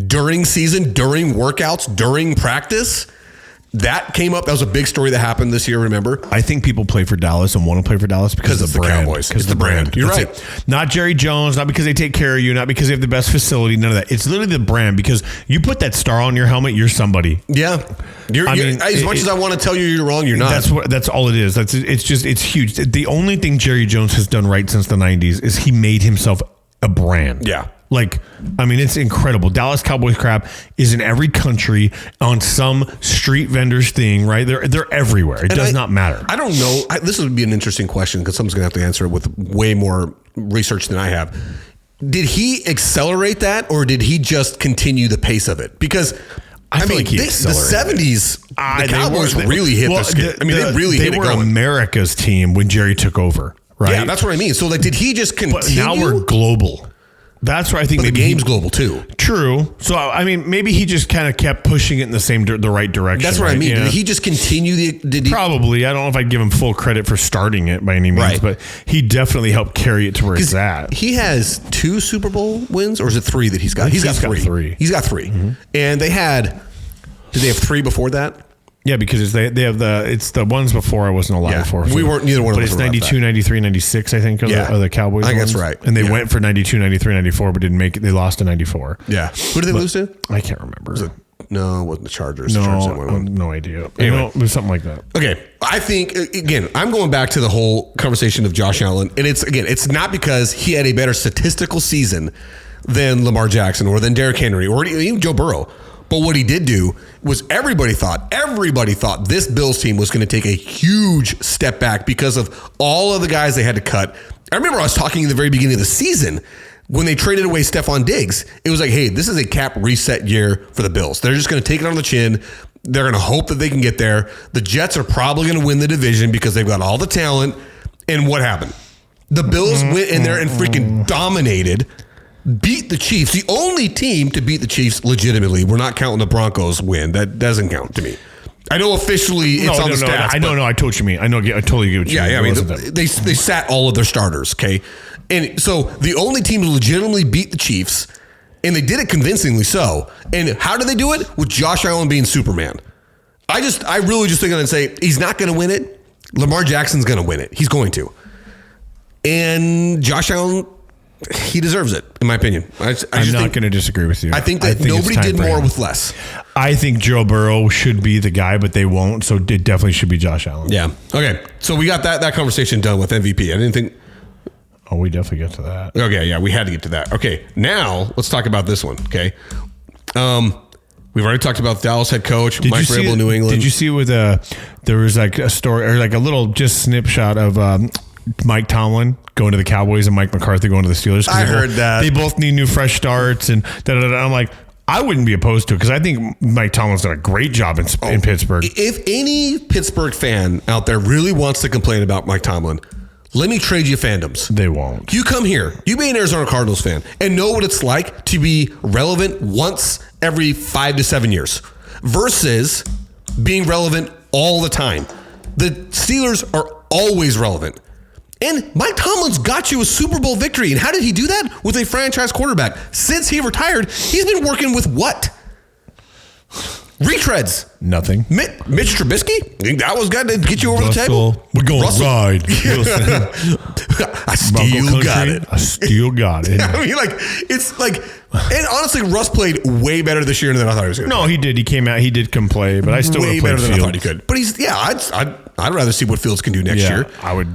S1: during season, during workouts, during practice, that came up. That was a big story that happened this year, remember?
S2: I think people play for Dallas and want to play for Dallas because of the brand.
S1: Cowboys. It's the brand. You're right.
S2: Not Jerry Jones, not because they take care of you, not because they have the best facility, none of that. It's literally the brand, because you put that star on your helmet, you're somebody.
S1: Yeah. As much as I want to tell you you're wrong, you're not.
S2: That's all it is. It's huge. The only thing Jerry Jones has done right since the 90s is he made himself a brand.
S1: Yeah.
S2: Like, I mean, it's incredible. Dallas Cowboys crap is in every country on some street vendors thing, right? They're everywhere. It does not matter.
S1: I don't know. This would be an interesting question because someone's going to have to answer it with way more research than I have. Did he accelerate that, or did he just continue the pace of it? Because I mean, like the 70s, the Cowboys really hit the skid. They really hit it going.
S2: They were America's team when Jerry took over, right?
S1: Yeah, that's what I mean. So, like, did he just continue?
S2: But now we're global. That's where I think
S1: the game's global too.
S2: True. So I mean, maybe he just kind of kept pushing it in the right direction.
S1: That's what I mean. Yeah. Did he just continue
S2: Probably. I don't know if I'd give him full credit for starting it by any means, but he definitely helped carry it to where it's at.
S1: He has 2 Super Bowl wins, or is it 3 that he's got? He's got three. He's got 3. Mm-hmm. And did they have 3 before that?
S2: Yeah, because they have it's the ones before I wasn't alive for.
S1: We weren't, neither one of us.
S2: But it's 92, 93, 96, I think, of the Cowboys.
S1: I think that's right.
S2: And they went for 92, 93, 94, but didn't make it. They lost to 94.
S1: Yeah. Who did they lose to?
S2: I can't remember.
S1: It wasn't the Chargers.
S2: No idea. Anyway. It was something like that.
S1: Okay. I think, again, I'm going back to the whole conversation of Josh Allen. And it's not because he had a better statistical season than Lamar Jackson or than Derrick Henry or even Joe Burrow. But what he did do was everybody thought this Bills team was going to take a huge step back because of all of the guys they had to cut. I remember I was talking in the very beginning of the season when they traded away Stephon Diggs. It was like, hey, this is a cap reset year for the Bills. They're just going to take it on the chin. They're going to hope that they can get there. The Jets are probably going to win the division because they've got all the talent. And what happened? The Bills went in there and freaking dominated. Beat the Chiefs, the only team to beat the Chiefs legitimately. We're not counting the Broncos win. That doesn't count to me. I know officially it's on the stats.
S2: I know. I told you mean. I totally get what you mean.
S1: Yeah. I mean, they sat all of their starters. Okay, and so the only team to legitimately beat the Chiefs, and they did it convincingly so. And how did they do it? With Josh Allen being Superman. I really just think I'm going to say he's not going to win it. Lamar Jackson's going to win it. He's going to, and Josh Allen he deserves it, in my opinion.
S2: I'm not going to disagree with you.
S1: I think that nobody did more with less.
S2: I think Joe Burrow should be the guy, but they won't. So it definitely should be Josh Allen.
S1: Yeah. Okay. So we got that conversation done with MVP. I didn't think.
S2: Oh, we definitely get to that.
S1: Okay. Yeah, we had to get to that. Okay. Now let's talk about this one. Okay. We've already talked about Dallas head coach Mike Vrabel, New England.
S2: Did you see with there was like a story or like a little just snapshot of Mike Tomlin going to the Cowboys and Mike McCarthy going to the Steelers?
S1: I heard that.
S2: They both need new fresh starts and da-da-da-da. I'm like, I wouldn't be opposed to it because I think Mike Tomlin's done a great job in Pittsburgh.
S1: If any Pittsburgh fan out there really wants to complain about Mike Tomlin, let me trade you fandoms.
S2: They won't.
S1: You come here. You be an Arizona Cardinals fan and know what it's like to be relevant once every 5 to 7 years versus being relevant all the time. The Steelers are always relevant. And Mike Tomlin's got you a Super Bowl victory. And how did he do that? With a franchise quarterback. Since he retired, he's been working with what? Retreads.
S2: Nothing.
S1: Mitch Trubisky? I think that was going to get you over
S2: Russell,
S1: the table.
S2: We're going to ride.
S1: I still got it.
S2: I still got it.
S1: I mean, like, it's like, and honestly, Russ played way better this year than I thought he was going to.
S2: No, he did. He came out. He did come play, but I still
S1: way better than I thought he could. But he's, I'd rather see what Fields can do next year.
S2: I would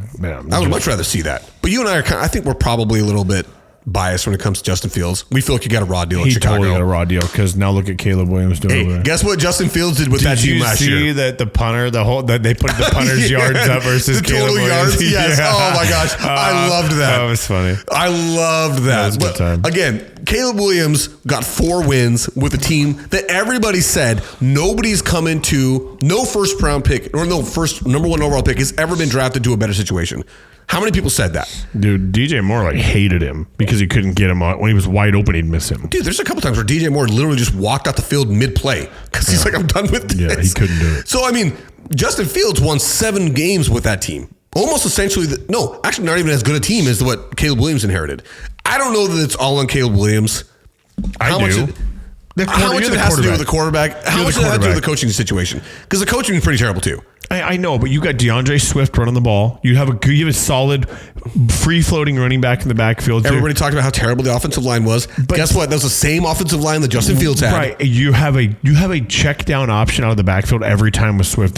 S1: much rather see that. But you and I I think we're probably a little bit biased when it comes to Justin Fields. We feel like you got a raw deal in Chicago. He
S2: totally got a raw deal because now look at Caleb Williams doing over there.
S1: Guess what Justin Fields did with that team last year?
S2: Did you see that the punter, that they put the punter's yards up versus
S1: the
S2: Caleb
S1: total
S2: Williams?
S1: Yards? Yes. Yeah. Oh my gosh. I loved that.
S2: That was funny.
S1: I loved that.
S2: That was a good time.
S1: Again, Caleb Williams got 4 wins with a team that everybody said nobody's coming to, no first round pick or no first number 1 overall pick has ever been drafted to a better situation. How many people said that?
S2: Dude, DJ Moore hated him because he couldn't get him out. When he was wide open, he'd miss him.
S1: Dude, there's a couple times where DJ Moore literally just walked out the field mid-play because he's like, I'm done with this.
S2: Yeah, he couldn't do it.
S1: So, I mean, Justin Fields won 7 games with that team. Almost essentially, actually not even as good a team as what Caleb Williams inherited. I don't know that it's all on Caleb Williams.
S2: How much of
S1: it has to do with the quarterback? How much does it have to do with the coaching situation? Because the coaching is pretty terrible too.
S2: I know, but you got DeAndre Swift running the ball. You have a solid, free-floating running back in the backfield.
S1: Everybody talked about how terrible the offensive line was. But guess what? That's the same offensive line that Justin Fields had.
S2: Right. You have a check down option out of the backfield every time with Swift.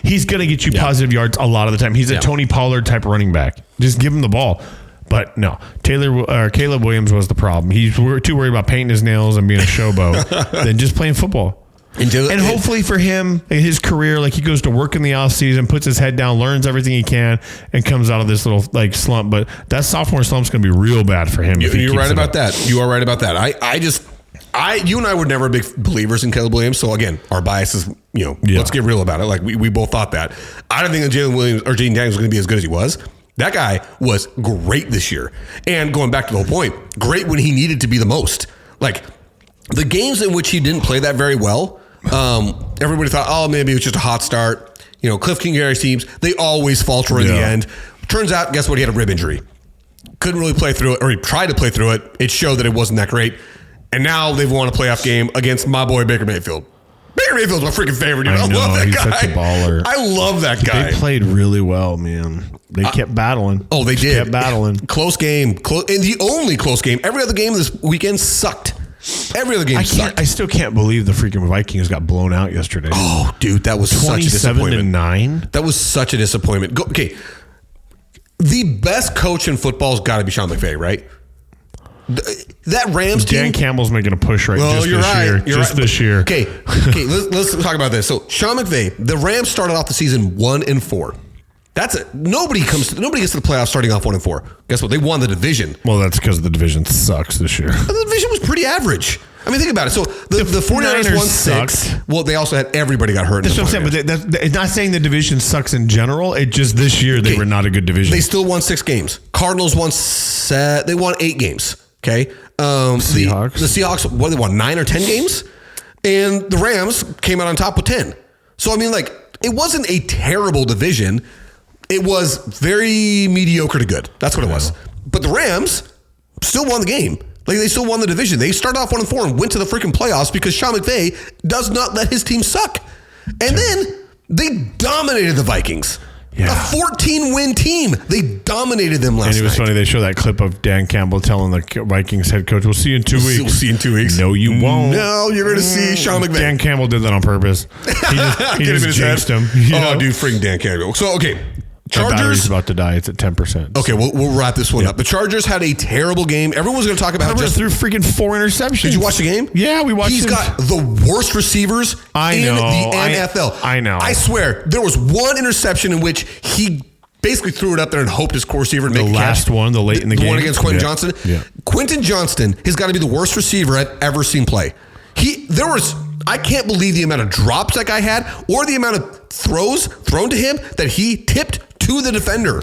S2: He's going to get you positive yards a lot of the time. He's a Tony Pollard type running back. Just give him the ball. But no, Caleb Williams was the problem. He's too worried about painting his nails and being a showboat than just playing football. And hopefully for him, in his career, like he goes to work in the offseason, puts his head down, learns everything he can, and comes out of this little slump. But that sophomore slump's going to be real bad for him.
S1: You're right about that. You are right about that. You and I were never big believers in Caleb Williams. So again, our bias is, let's get real about it. Like we both thought that. I don't think that Jalen Williams or Jaden Daniels was going to be as good as he was. That guy was great this year. And going back to the whole point, great when he needed to be the most. Like the games in which he didn't play that very well, everybody thought, maybe it was just a hot start. Kliff Kingary's teams, they always falter in the end. Turns out, guess what? He had a rib injury. Couldn't really play through it, or he tried to play through it. It showed that it wasn't that great. And now they've won a playoff game against my boy Baker Mayfield. Baker Mayfield's my freaking favorite. I love that guy.
S2: He's such a baller.
S1: I love that guy.
S2: They played really well, man. They kept battling.
S1: Oh, they did.
S2: Kept battling.
S1: Close game. And the only close game. Every other game this weekend sucked. Every other game sucked.
S2: I still can't believe the freaking Vikings got blown out yesterday.
S1: Oh, dude, that was such a disappointment.
S2: 27-9.
S1: That was such a disappointment. Okay, the best coach in football has got to be Sean McVay, right? That Rams team.
S2: Dan Campbell's making a push this year.
S1: Okay, let's talk about this. So Sean McVay, the Rams started off the season 1-4. That's it. Nobody gets to the playoffs starting off 1-4. Guess what? They won the division.
S2: Well, that's because the division sucks this year.
S1: The division was pretty average. I mean, think about it. So the 49ers won 6. Well, they also had everyody got hurt.
S2: That's what I'm saying. But it's not saying the division sucks in general. It just this year they were not a good division.
S1: They still won 6 games. Cardinals they won 8 games. Okay.
S2: Seahawks.
S1: The Seahawks, they won 9 or 10 games? And the Rams came out on top with 10. So, I mean, it wasn't a terrible division. It was very mediocre to good. That's what it was. But the Rams still won the game. They still won the division. They started off 1-4 and went to the freaking playoffs because Sean McVay does not let his team suck. And then they dominated the Vikings. A 14-win team. They dominated them last night.
S2: And it was funny. They show that clip of Dan Campbell telling the Vikings head coach, "We'll see you in 2 weeks."
S1: We'll see you in 2 weeks.
S2: No, you won't.
S1: No, you're going to see Sean McVay.
S2: Dan Campbell did that on purpose. He just jinxed him.
S1: Dude, freaking Dan Campbell. So, okay.
S2: Chargers about to die. It's at 10%.
S1: Okay, we'll wrap this one up. The Chargers had a terrible game. Everyone's going to talk about
S2: just threw freaking 4 interceptions.
S1: Did you watch the game?
S2: Yeah, we watched.
S1: He's got the worst receivers in the NFL.
S2: I know.
S1: I swear, there was one interception in which he basically threw it up there and hoped his core receiver would make a catch.
S2: The last one, the late in the game.
S1: The one against Quentin Johnston.
S2: Yeah.
S1: Quentin Johnston has got to be the worst receiver I've ever seen play. I can't believe the amount of drops that guy had or the amount of throws thrown to him that he tipped to the defender.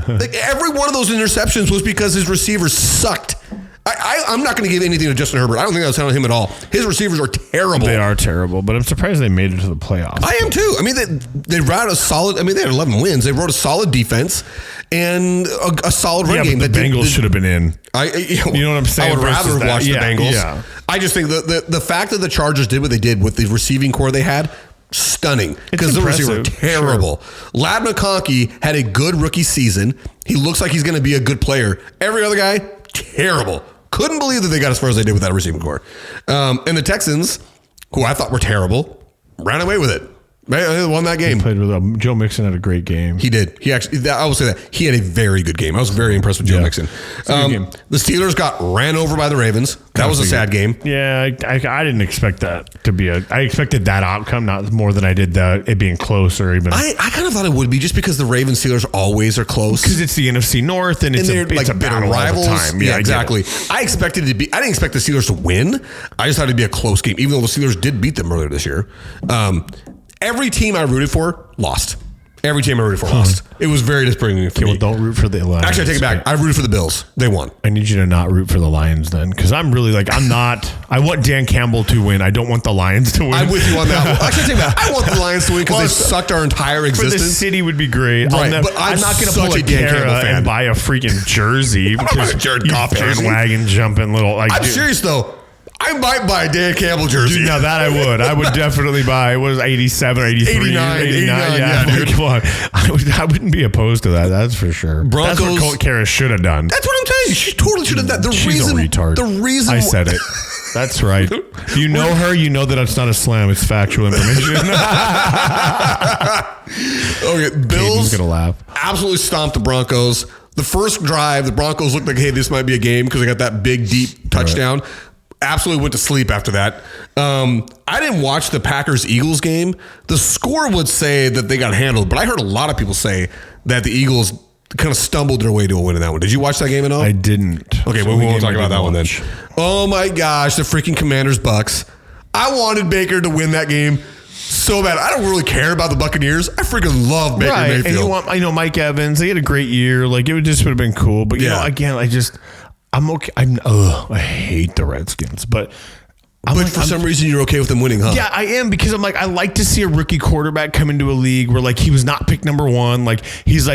S1: Like every one of those interceptions was because his receivers sucked. I'm not going to give anything to Justin Herbert. I don't think I was telling him at all. His receivers are terrible.
S2: They are terrible, but I'm surprised they made it to the playoffs.
S1: I am too. I mean, they ran a solid. I mean, they had 11 wins. They wrote a solid defense and a solid run game.
S2: But the Bengals should have been in. You know what I'm saying?
S1: I would rather have watched the Bengals. Yeah. I just think the fact that the Chargers did what they did with the receiving core they had, stunning, because the receivers were terrible. Sure. Ladd McConkey had a good rookie season. He looks like he's going to be a good player. Every other guy, terrible. Couldn't believe that they got as far as they did with that receiving core. And the Texans, who I thought were terrible, ran away with it. They won that game.
S2: He played with Joe Mixon had a great game.
S1: He did. He actually, I will say that he had a very good game. I was very impressed with Joe Mixon. The Steelers got ran over by the Ravens. That was a sad game.
S2: Yeah, I didn't expect that to be I expected that outcome, not more than I did it being close or even.
S1: I kind of thought it would be just because the Ravens Steelers always are close.
S2: Because it's the NFC North and it's a battle rivals. All the time.
S1: Yeah, exactly. I expected it to be. I didn't expect the Steelers to win. I just thought it'd be a close game, even though the Steelers did beat them earlier this year. Every team I rooted for lost. Every team I rooted for lost. It was very disappointing for me.
S2: Well, don't root for the Lions.
S1: Actually, I take it back. I rooted for the Bills. They won.
S2: I need you to not root for the Lions then, because I'm really I'm not. I want Dan Campbell to win. I don't want the Lions to win.
S1: I'm with you on that. Actually, I take it back. I want the Lions to win because they sucked our entire existence.
S2: For the city would be great.
S1: Right, but I'm not going to pull a
S2: Dan Campbell fan and buy a freaking jersey because
S1: Jared Goff
S2: bandwagon jumping little.
S1: I'm serious though. I might buy a Dan Campbell jersey.
S2: Dude, now that I would. I would definitely buy. It was 87 or 83.
S1: 89.
S2: Yeah, dude. Come on. I wouldn't be opposed to that. That's for sure.
S1: Broncos.
S2: That's what Colt Karras should have done.
S1: That's what I'm telling you. She totally should have done that.
S2: She's a retard.
S1: The reason
S2: I said it. That's right. You know her. You know that it's not a slam. It's factual information.
S1: Okay, Bills
S2: gonna laugh.
S1: Absolutely stomped the Broncos. The first drive, the Broncos looked like, hey, this might be a game because they got that big, deep touchdown. Right. Absolutely went to sleep after that. I didn't watch the Packers-Eagles game. The score would say that they got handled, but I heard a lot of people say that the Eagles kind of stumbled their way to a win in that one. Did you watch that game at all?
S2: I didn't.
S1: Okay, well, we won't talk about that one then. Oh my gosh, the freaking Commanders-Bucks. I wanted Baker to win that game so bad. I don't really care about the Buccaneers. I freaking love Baker Mayfield.
S2: And you want, Mike Evans. They had a great year. It would have been cool. But, again, I'm okay. I hate the Redskins, but
S1: for some reason you're okay with them winning, huh?
S2: Yeah, I am, because I like to see a rookie quarterback come into a league where he was not picked number one. He's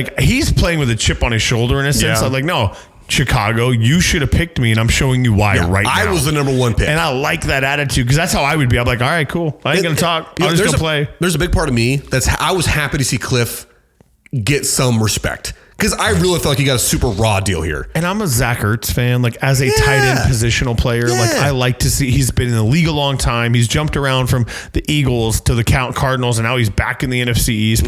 S2: playing with a chip on his shoulder in a sense. I'm no, Chicago, you should have picked me, and I'm showing you why right now.
S1: I was the number one pick.
S2: And I like that attitude, because that's how I would be. I'm all right, cool. I ain't going to talk. I'm just going to play.
S1: There's a big part of me I was happy to see Kliff get some respect. Because I really felt like he got a super raw deal here.
S2: And I'm a Zach Ertz fan, as a tight end positional player. I like to see, he's been in the league a long time. He's jumped around from the Eagles to the Cardinals, and now he's back in the NFC East.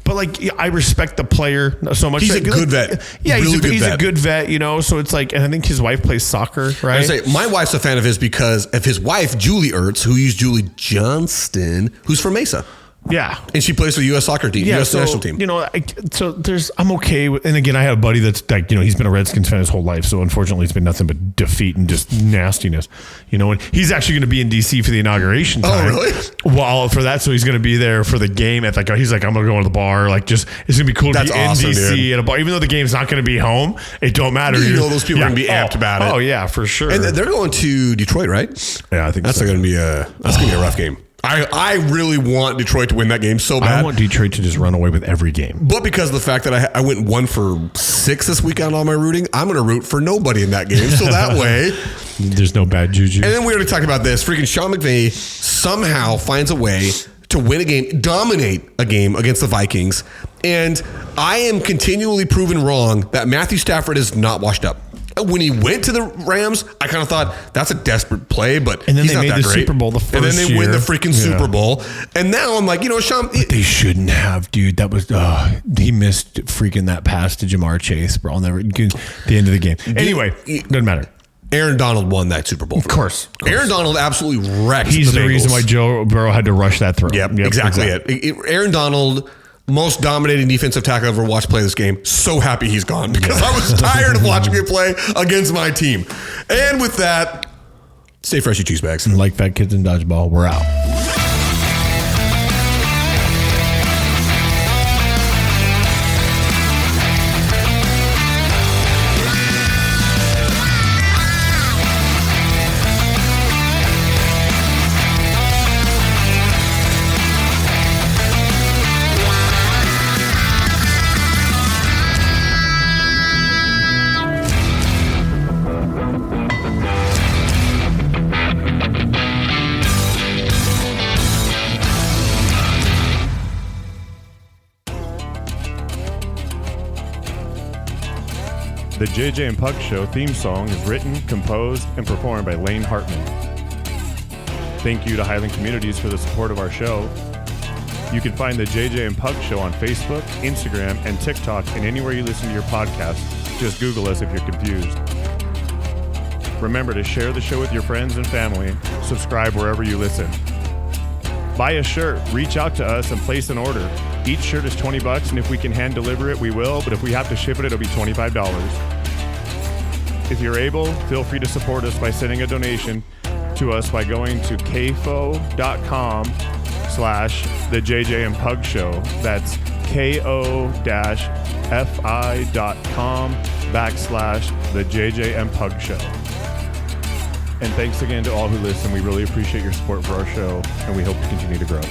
S2: But I respect the player so much.
S1: He's a good vet.
S2: Yeah, he's a good vet, so it's and I think his wife plays soccer, right?
S1: I say my wife's a fan of his because of his wife, Julie Ertz, who used Julie Johnston, who's from Mesa.
S2: Yeah.
S1: And she plays for the U.S. soccer team, U.S. national team.
S2: I'm okay with, and again, I have a buddy that's he's been a Redskins fan his whole life. So unfortunately, it's been nothing but defeat and just nastiness, and he's actually going to be in D.C. for the inauguration time.
S1: Oh, really?
S2: Well, for that. So he's going to be there for the game at he's I'm going to go to the bar. It's going to be cool to be in D.C. at a bar, even though the game's not going to be home. It don't matter.
S1: Those people are going to be amped about it.
S2: Oh yeah, for sure.
S1: And they're going to Detroit, right?
S2: Yeah, I think
S1: that's going to be a rough game. I really want Detroit to win that game so bad.
S2: I want Detroit to just run away with every game.
S1: But because of the fact that I went 1 for 6 this weekend on all my rooting, I'm going to root for nobody in that game. So that way,
S2: there's no bad juju.
S1: And then we already talked about this. Freaking Sean McVay somehow finds a way to win a game, dominate a game against the Vikings. And I am continually proven wrong that Matthew Stafford is not washed up. When he went to the Rams, I kind of thought that's a desperate play, but
S2: and then
S1: he's
S2: they
S1: not
S2: made
S1: that
S2: the
S1: great.
S2: Super Bowl the first
S1: year. And then they win the freaking Super Bowl. And now I'm like, Sean.
S2: But they shouldn't have, dude. That was, he missed freaking that pass to Jamar Chase, bro. I'll never get the end of the game. Anyway, doesn't matter.
S1: Aaron Donald won that Super Bowl.
S2: Of course.
S1: Aaron Donald absolutely wrecked
S2: He's the
S1: Bengals.
S2: reason why Joe Burrow had to rush that throw.
S1: Yep, exactly it. Aaron Donald, most dominating defensive tackle I've ever watched play this game. So happy he's gone because I was tired of watching him play against my team. And with that, stay fresh, you cheese bags.
S2: Like fat kids in dodgeball, we're out.
S3: The JJ and Puck Show theme song is written, composed, and performed by Lane Hartman. Thank you to Highland Communities for the support of our show. You can find the JJ and Puck Show on Facebook, Instagram, and TikTok, and anywhere you listen to your podcast. Just Google us if you're confused. Remember to share the show with your friends and family. Subscribe wherever you listen. Buy a shirt, reach out to us, and place an order. Each shirt is $20, and if we can hand deliver it, we will, but if we have to ship it, it'll be $25. If you're able, feel free to support us by sending a donation to us by going to kfo.com/the JJ and Pug Show. That's ko-fi.com/the JJ and Pug Show. And thanks again to all who listen. We really appreciate your support for our show, and we hope to continue to grow.